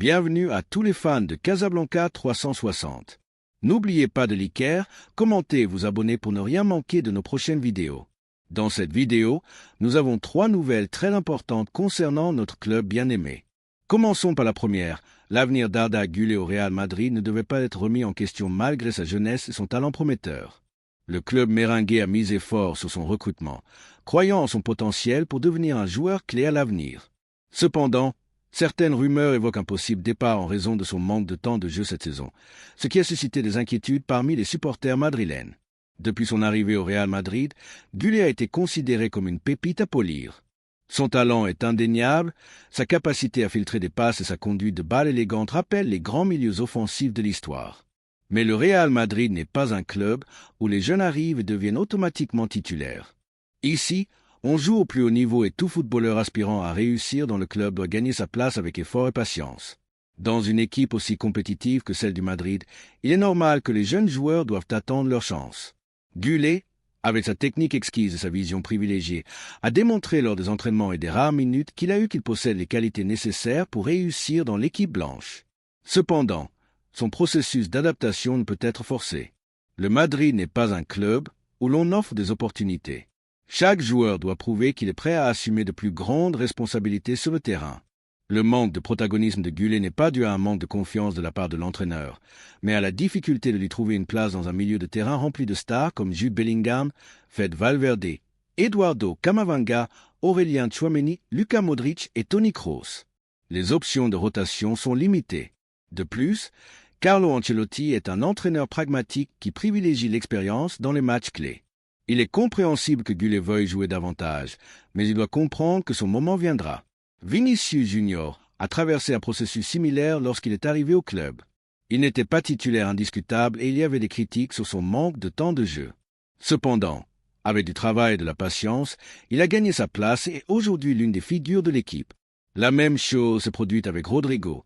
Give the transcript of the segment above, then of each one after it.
Bienvenue à tous les fans de Casablanca 360. N'oubliez pas de liker, commenter et vous abonner pour ne rien manquer de nos prochaines vidéos. Dans cette vidéo, nous avons 3 nouvelles très importantes concernant notre club bien-aimé. Commençons par la première. L'avenir d'Arda Güler au Real Madrid ne devait pas être remis en question malgré sa jeunesse et son talent prometteur. Le club merengue a misé fort sur son recrutement, croyant en son potentiel pour devenir un joueur clé à l'avenir. Cependant, certaines rumeurs évoquent un possible départ en raison de son manque de temps de jeu cette saison, ce qui a suscité des inquiétudes parmi les supporters madrilènes. Depuis son arrivée au Real Madrid, Güler a été considéré comme une pépite à polir. Son talent est indéniable, sa capacité à filtrer des passes et sa conduite de balle élégante rappellent les grands milieux offensifs de l'histoire. Mais le Real Madrid n'est pas un club où les jeunes arrivent et deviennent automatiquement titulaires. Ici, on joue au plus haut niveau et tout footballeur aspirant à réussir dans le club doit gagner sa place avec effort et patience. Dans une équipe aussi compétitive que celle du Madrid, il est normal que les jeunes joueurs doivent attendre leur chance. Güler, avec sa technique exquise et sa vision privilégiée, a démontré lors des entraînements et des rares minutes qu'il possède les qualités nécessaires pour réussir dans l'équipe blanche. Cependant, son processus d'adaptation ne peut être forcé. Le Madrid n'est pas un club où l'on offre des opportunités. Chaque joueur doit prouver qu'il est prêt à assumer de plus grandes responsabilités sur le terrain. Le manque de protagonisme de Güler n'est pas dû à un manque de confiance de la part de l'entraîneur, mais à la difficulté de lui trouver une place dans un milieu de terrain rempli de stars comme Jude Bellingham, Fede Valverde, Eduardo Camavinga, Aurélien Tchouaméni, Luka Modric et Toni Kroos. Les options de rotation sont limitées. De plus, Carlo Ancelotti est un entraîneur pragmatique qui privilégie l'expérience dans les matchs clés. Il est compréhensible que Güler veuille jouer davantage, mais il doit comprendre que son moment viendra. Vinicius Junior a traversé un processus similaire lorsqu'il est arrivé au club. Il n'était pas titulaire indiscutable et il y avait des critiques sur son manque de temps de jeu. Cependant, avec du travail et de la patience, il a gagné sa place et est aujourd'hui l'une des figures de l'équipe. La même chose s'est produite avec Rodrigo,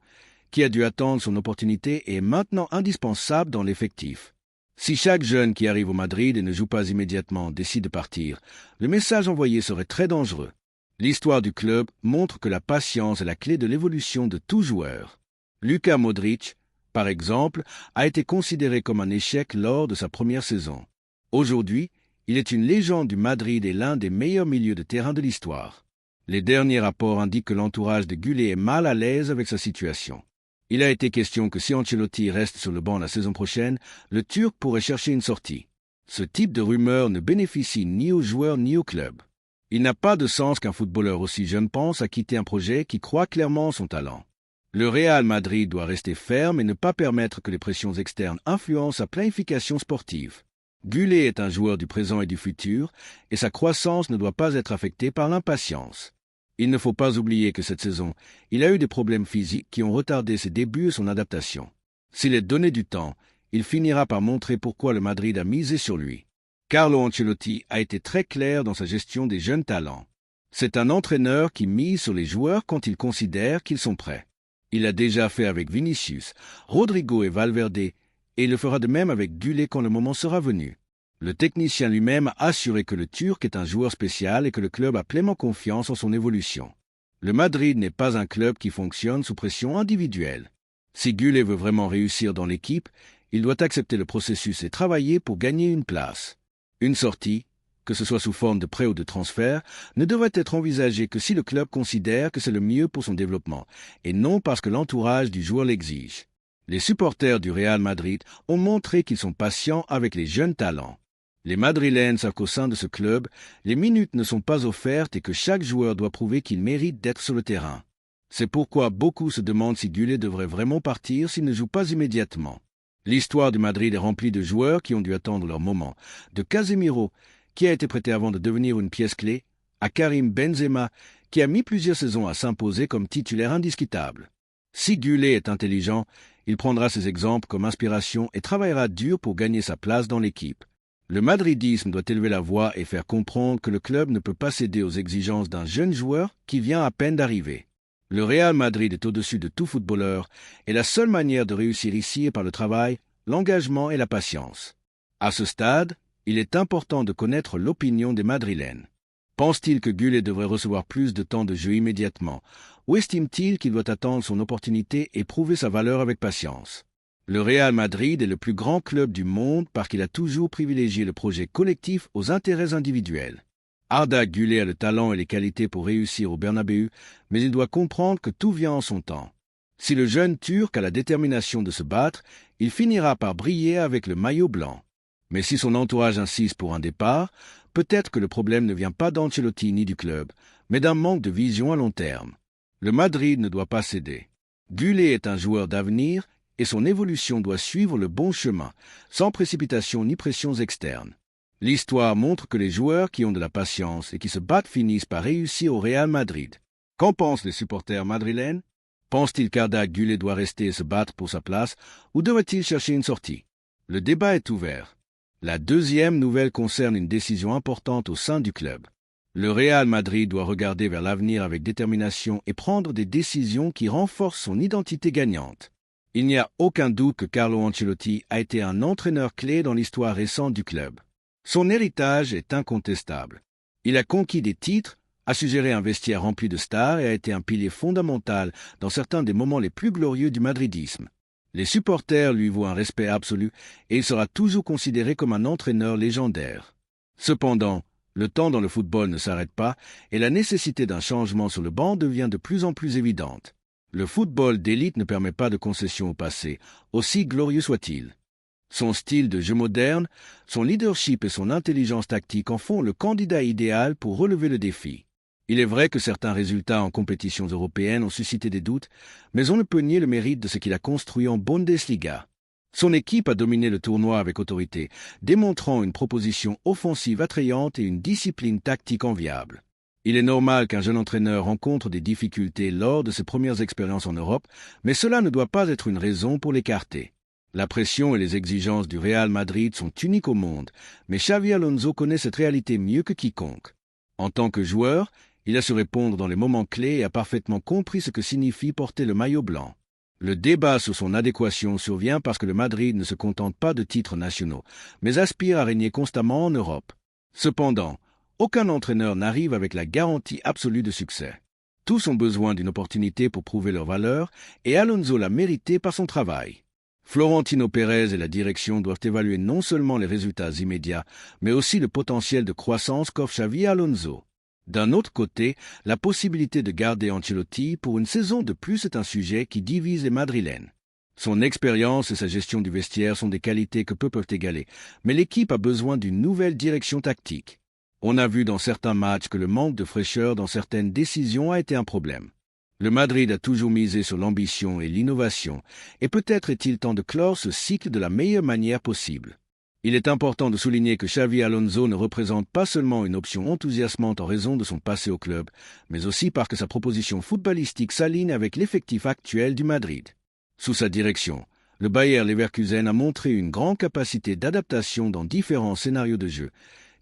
qui a dû attendre son opportunité et est maintenant indispensable dans l'effectif. Si chaque jeune qui arrive au Madrid et ne joue pas immédiatement décide de partir, le message envoyé serait très dangereux. L'histoire du club montre que la patience est la clé de l'évolution de tout joueur. Luka Modric, par exemple, a été considéré comme un échec lors de sa première saison. Aujourd'hui, il est une légende du Madrid et l'un des meilleurs milieux de terrain de l'histoire. Les derniers rapports indiquent que l'entourage de Güler est mal à l'aise avec sa situation. Il a été question que si Ancelotti reste sur le banc la saison prochaine, le Turc pourrait chercher une sortie. Ce type de rumeur ne bénéficie ni aux joueurs ni au club. Il n'a pas de sens qu'un footballeur aussi jeune pense à quitter un projet qui croit clairement en son talent. Le Real Madrid doit rester ferme et ne pas permettre que les pressions externes influencent sa planification sportive. Güler est un joueur du présent et du futur, et sa croissance ne doit pas être affectée par l'impatience. Il ne faut pas oublier que cette saison, il a eu des problèmes physiques qui ont retardé ses débuts et son adaptation. S'il est donné du temps, il finira par montrer pourquoi le Madrid a misé sur lui. Carlo Ancelotti a été très clair dans sa gestion des jeunes talents. C'est un entraîneur qui mise sur les joueurs quand il considère qu'ils sont prêts. Il l'a déjà fait avec Vinicius, Rodrigo et Valverde, et il le fera de même avec Güler quand le moment sera venu. Le technicien lui-même a assuré que le Turc est un joueur spécial et que le club a pleinement confiance en son évolution. Le Madrid n'est pas un club qui fonctionne sous pression individuelle. Si Güler veut vraiment réussir dans l'équipe, il doit accepter le processus et travailler pour gagner une place. Une sortie, que ce soit sous forme de prêt ou de transfert, ne devrait être envisagée que si le club considère que c'est le mieux pour son développement, et non parce que l'entourage du joueur l'exige. Les supporters du Real Madrid ont montré qu'ils sont patients avec les jeunes talents. Les Madrilènes savent qu'au sein de ce club, les minutes ne sont pas offertes et que chaque joueur doit prouver qu'il mérite d'être sur le terrain. C'est pourquoi beaucoup se demandent si Güler devrait vraiment partir s'il ne joue pas immédiatement. L'histoire du Madrid est remplie de joueurs qui ont dû attendre leur moment, de Casemiro, qui a été prêté avant de devenir une pièce clé, à Karim Benzema, qui a mis plusieurs saisons à s'imposer comme titulaire indiscutable. Si Güler est intelligent, il prendra ces exemples comme inspiration et travaillera dur pour gagner sa place dans l'équipe. Le madridisme doit élever la voix et faire comprendre que le club ne peut pas céder aux exigences d'un jeune joueur qui vient à peine d'arriver. Le Real Madrid est au-dessus de tout footballeur et la seule manière de réussir ici est par le travail, l'engagement et la patience. À ce stade, il est important de connaître l'opinion des Madrilènes. Pense-t-il que Güler devrait recevoir plus de temps de jeu immédiatement, ou estime-t-il qu'il doit attendre son opportunité et prouver sa valeur avec patience? Le Real Madrid est le plus grand club du monde parce qu'il a toujours privilégié le projet collectif aux intérêts individuels. Arda Güler a le talent et les qualités pour réussir au Bernabéu, mais il doit comprendre que tout vient en son temps. Si le jeune Turc a la détermination de se battre, il finira par briller avec le maillot blanc. Mais si son entourage insiste pour un départ, peut-être que le problème ne vient pas d'Ancelotti ni du club, mais d'un manque de vision à long terme. Le Madrid ne doit pas céder. Güler est un joueur d'avenir et son évolution doit suivre le bon chemin, sans précipitation ni pressions externes. L'histoire montre que les joueurs qui ont de la patience et qui se battent finissent par réussir au Real Madrid. Qu'en pensent les supporters madrilènes? Pense-t-il qu'Arda Güler doit rester et se battre pour sa place ou devrait-il chercher une sortie? Le débat est ouvert. La deuxième nouvelle concerne une décision importante au sein du club. Le Real Madrid doit regarder vers l'avenir avec détermination et prendre des décisions qui renforcent son identité gagnante. Il n'y a aucun doute que Carlo Ancelotti a été un entraîneur clé dans l'histoire récente du club. Son héritage est incontestable. Il a conquis des titres, a suggéré un vestiaire rempli de stars et a été un pilier fondamental dans certains des moments les plus glorieux du madridisme. Les supporters lui vouent un respect absolu et il sera toujours considéré comme un entraîneur légendaire. Cependant, le temps dans le football ne s'arrête pas et la nécessité d'un changement sur le banc devient de plus en plus évidente. Le football d'élite ne permet pas de concession au passé, aussi glorieux soit-il. Son style de jeu moderne, son leadership et son intelligence tactique en font le candidat idéal pour relever le défi. Il est vrai que certains résultats en compétitions européennes ont suscité des doutes, mais on ne peut nier le mérite de ce qu'il a construit en Bundesliga. Son équipe a dominé le tournoi avec autorité, démontrant une proposition offensive attrayante et une discipline tactique enviable. Il est normal qu'un jeune entraîneur rencontre des difficultés lors de ses premières expériences en Europe, mais cela ne doit pas être une raison pour l'écarter. La pression et les exigences du Real Madrid sont uniques au monde, mais Xavi Alonso connaît cette réalité mieux que quiconque. En tant que joueur, il a su répondre dans les moments clés et a parfaitement compris ce que signifie porter le maillot blanc. Le débat sur son adéquation survient parce que le Madrid ne se contente pas de titres nationaux, mais aspire à régner constamment en Europe. Cependant, aucun entraîneur n'arrive avec la garantie absolue de succès. Tous ont besoin d'une opportunité pour prouver leur valeur, et Alonso l'a mérité par son travail. Florentino Pérez et la direction doivent évaluer non seulement les résultats immédiats, mais aussi le potentiel de croissance qu'offre Xavi Alonso. D'un autre côté, la possibilité de garder Ancelotti pour une saison de plus est un sujet qui divise les Madrilènes. Son expérience et sa gestion du vestiaire sont des qualités que peu peuvent égaler, mais l'équipe a besoin d'une nouvelle direction tactique. On a vu dans certains matchs que le manque de fraîcheur dans certaines décisions a été un problème. Le Madrid a toujours misé sur l'ambition et l'innovation, et peut-être est-il temps de clore ce cycle de la meilleure manière possible. Il est important de souligner que Xavi Alonso ne représente pas seulement une option enthousiasmante en raison de son passé au club, mais aussi parce que sa proposition footballistique s'aligne avec l'effectif actuel du Madrid. Sous sa direction, le Bayer Leverkusen a montré une grande capacité d'adaptation dans différents scénarios de jeu,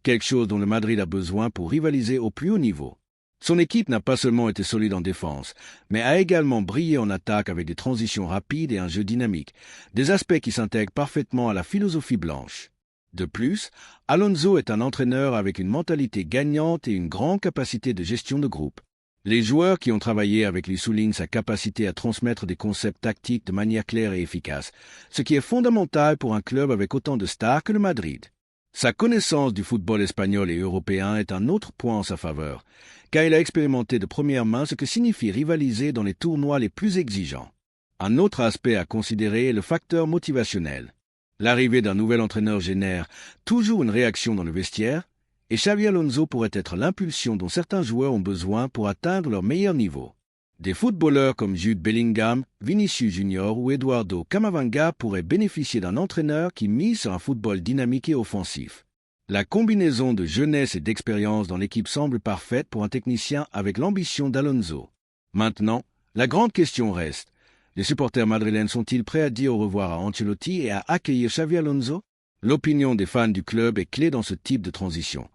quelque chose dont le Madrid a besoin pour rivaliser au plus haut niveau. Son équipe n'a pas seulement été solide en défense, mais a également brillé en attaque avec des transitions rapides et un jeu dynamique, des aspects qui s'intègrent parfaitement à la philosophie blanche. De plus, Alonso est un entraîneur avec une mentalité gagnante et une grande capacité de gestion de groupe. Les joueurs qui ont travaillé avec lui soulignent sa capacité à transmettre des concepts tactiques de manière claire et efficace, ce qui est fondamental pour un club avec autant de stars que le Madrid. Sa connaissance du football espagnol et européen est un autre point en sa faveur, car il a expérimenté de première main ce que signifie rivaliser dans les tournois les plus exigeants. Un autre aspect à considérer est le facteur motivationnel. L'arrivée d'un nouvel entraîneur génère toujours une réaction dans le vestiaire, et Xavi Alonso pourrait être l'impulsion dont certains joueurs ont besoin pour atteindre leur meilleur niveau. Des footballeurs comme Jude Bellingham, Vinicius Junior ou Eduardo Camavinga pourraient bénéficier d'un entraîneur qui mise sur un football dynamique et offensif. La combinaison de jeunesse et d'expérience dans l'équipe semble parfaite pour un technicien avec l'ambition d'Alonso. Maintenant, la grande question reste. Les supporters madrilènes sont-ils prêts à dire au revoir à Ancelotti et à accueillir Xavi Alonso? L'opinion des fans du club est clé dans ce type de transition,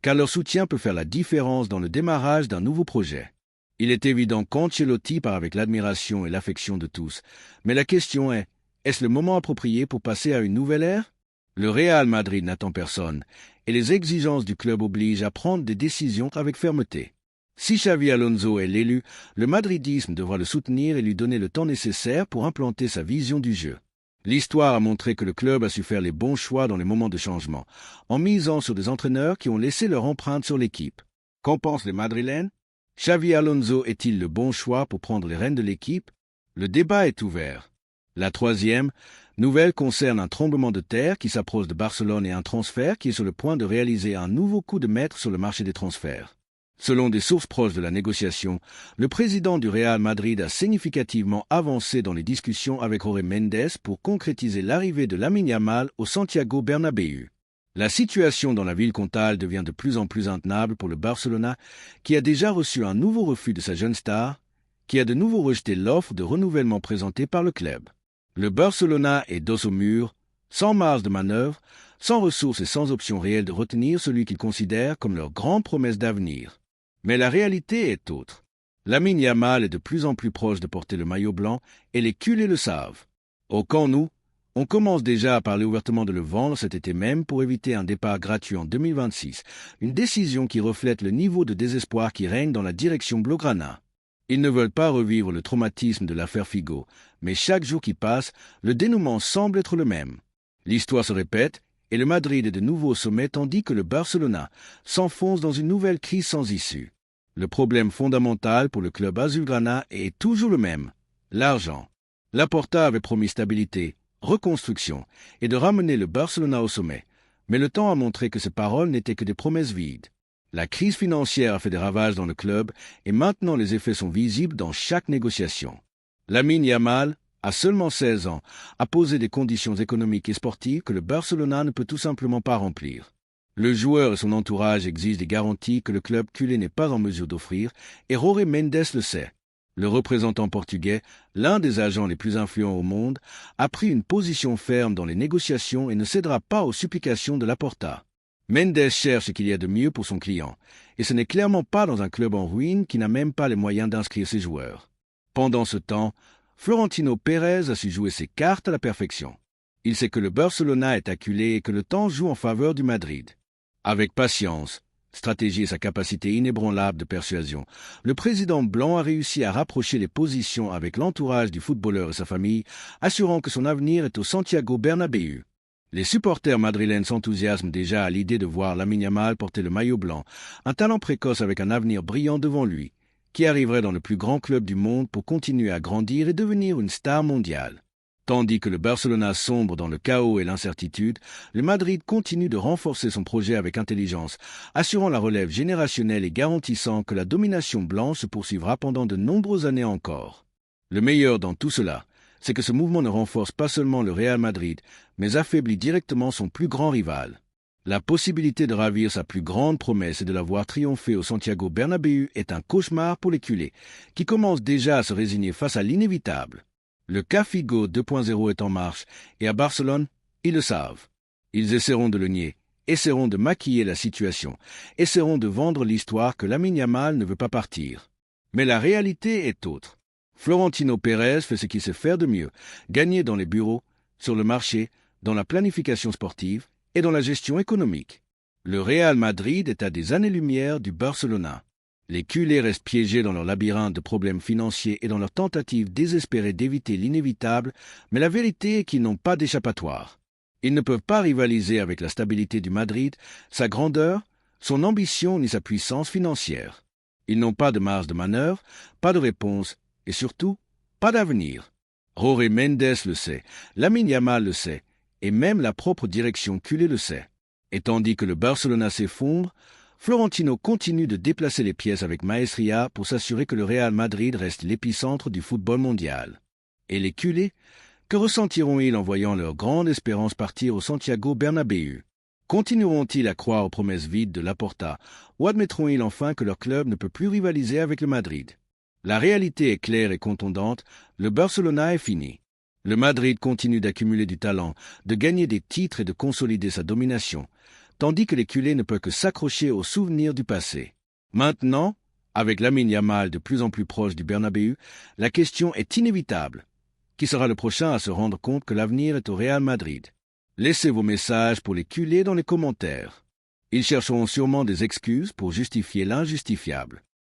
car leur soutien peut faire la différence dans le démarrage d'un nouveau projet. Il est évident qu'Ancelotti part avec l'admiration et l'affection de tous, mais la question est, est-ce le moment approprié pour passer à une nouvelle ère? Le Real Madrid n'attend personne, et les exigences du club obligent à prendre des décisions avec fermeté. Si Xavi Alonso est l'élu, le madridisme devra le soutenir et lui donner le temps nécessaire pour implanter sa vision du jeu. L'histoire a montré que le club a su faire les bons choix dans les moments de changement, en misant sur des entraîneurs qui ont laissé leur empreinte sur l'équipe. Qu'en pensent les Madrilènes? Xavi Alonso est-il le bon choix pour prendre les rênes de l'équipe? Le débat est ouvert. La troisième nouvelle concerne un tremblement de terre qui s'approche de Barcelone et un transfert qui est sur le point de réaliser un nouveau coup de maître sur le marché des transferts. Selon des sources proches de la négociation, le président du Real Madrid a significativement avancé dans les discussions avec Jorge Mendes pour concrétiser l'arrivée de Lamine Yamal au Santiago Bernabéu. La situation dans la ville comtale devient de plus en plus intenable pour le Barcelona, qui a déjà reçu un nouveau refus de sa jeune star, qui a de nouveau rejeté l'offre de renouvellement présentée par le club. Le Barcelona est dos au mur, sans marge de manœuvre, sans ressources et sans option réelle de retenir celui qu'ils considèrent comme leur grande promesse d'avenir. Mais la réalité est autre. Lamine Yamal est de plus en plus proche de porter le maillot blanc et les culés le savent. Au camp nous, on commence déjà à parler ouvertement de le vendre cet été même pour éviter un départ gratuit en 2026, une décision qui reflète le niveau de désespoir qui règne dans la direction blaugrana. Ils ne veulent pas revivre le traumatisme de l'affaire Figo, mais chaque jour qui passe, le dénouement semble être le même. L'histoire se répète, et le Madrid est de nouveau au sommet tandis que le Barcelona s'enfonce dans une nouvelle crise sans issue. Le problème fondamental pour le club azulgrana est toujours le même, l'argent. Laporta avait promis stabilité, reconstruction et de ramener le Barcelona au sommet, mais le temps a montré que ces paroles n'étaient que des promesses vides. La crise financière a fait des ravages dans le club et maintenant les effets sont visibles dans chaque négociation. Lamine Yamal, à seulement 16 ans, a posé des conditions économiques et sportives que le Barcelona ne peut tout simplement pas remplir. Le joueur et son entourage exigent des garanties que le club culé n'est pas en mesure d'offrir, et Jorge Mendes le sait. Le représentant portugais, l'un des agents les plus influents au monde, a pris une position ferme dans les négociations et ne cédera pas aux supplications de Laporta. Mendes cherche ce qu'il y a de mieux pour son client, et ce n'est clairement pas dans un club en ruine qui n'a même pas les moyens d'inscrire ses joueurs. Pendant ce temps, Florentino Pérez a su jouer ses cartes à la perfection. Il sait que le Barcelona est acculé et que le temps joue en faveur du Madrid. Avec patience, stratégie et sa capacité inébranlable de persuasion, le président blanc a réussi à rapprocher les positions avec l'entourage du footballeur et sa famille, assurant que son avenir est au Santiago Bernabéu. Les supporters madrilènes s'enthousiasment déjà à l'idée de voir Lamine Yamal porter le maillot blanc, un talent précoce avec un avenir brillant devant lui, qui arriverait dans le plus grand club du monde pour continuer à grandir et devenir une star mondiale. Tandis que le Barcelona sombre dans le chaos et l'incertitude, le Madrid continue de renforcer son projet avec intelligence, assurant la relève générationnelle et garantissant que la domination blanche se poursuivra pendant de nombreuses années encore. Le meilleur dans tout cela, c'est que ce mouvement ne renforce pas seulement le Real Madrid, mais affaiblit directement son plus grand rival. La possibilité de ravir sa plus grande promesse et de la voir triompher au Santiago Bernabéu est un cauchemar pour les culés, qui commencent déjà à se résigner face à l'inévitable. Le cas Figo 2.0 est en marche, et à Barcelone, ils le savent. Ils essaieront de le nier, essaieront de maquiller la situation, essaieront de vendre l'histoire que Lamine Yamal ne veut pas partir. Mais la réalité est autre. Florentino Pérez fait ce qu'il sait faire de mieux, gagner dans les bureaux, sur le marché, dans la planification sportive et dans la gestion économique. Le Real Madrid est à des années-lumière du Barcelona. Les culés restent piégés dans leur labyrinthe de problèmes financiers et dans leur tentative désespérée d'éviter l'inévitable, mais la vérité est qu'ils n'ont pas d'échappatoire. Ils ne peuvent pas rivaliser avec la stabilité du Madrid, sa grandeur, son ambition ni sa puissance financière. Ils n'ont pas de marge de manœuvre, pas de réponse et surtout, pas d'avenir. Jorge Mendes le sait, Lamine Yamal le sait, et même la propre direction culée le sait. Et tandis que le Barcelona s'effondre, Florentino continue de déplacer les pièces avec maestria pour s'assurer que le Real Madrid reste l'épicentre du football mondial. Et les culés, que ressentiront-ils en voyant leur grande espérance partir au Santiago Bernabéu? Continueront-ils à croire aux promesses vides de Laporta ou admettront-ils enfin que leur club ne peut plus rivaliser avec le Madrid? La réalité est claire et contondante, le Barcelona est fini. Le Madrid continue d'accumuler du talent, de gagner des titres et de consolider sa domination, tandis que les culés ne peuvent que s'accrocher aux souvenirs du passé. Maintenant, avec Lamine Yamal de plus en plus proche du Bernabéu, la question est inévitable. Qui sera le prochain à se rendre compte que l'avenir est au Real Madrid? Laissez vos messages pour les culer dans les commentaires. Ils chercheront sûrement des excuses pour justifier l'injustifiable.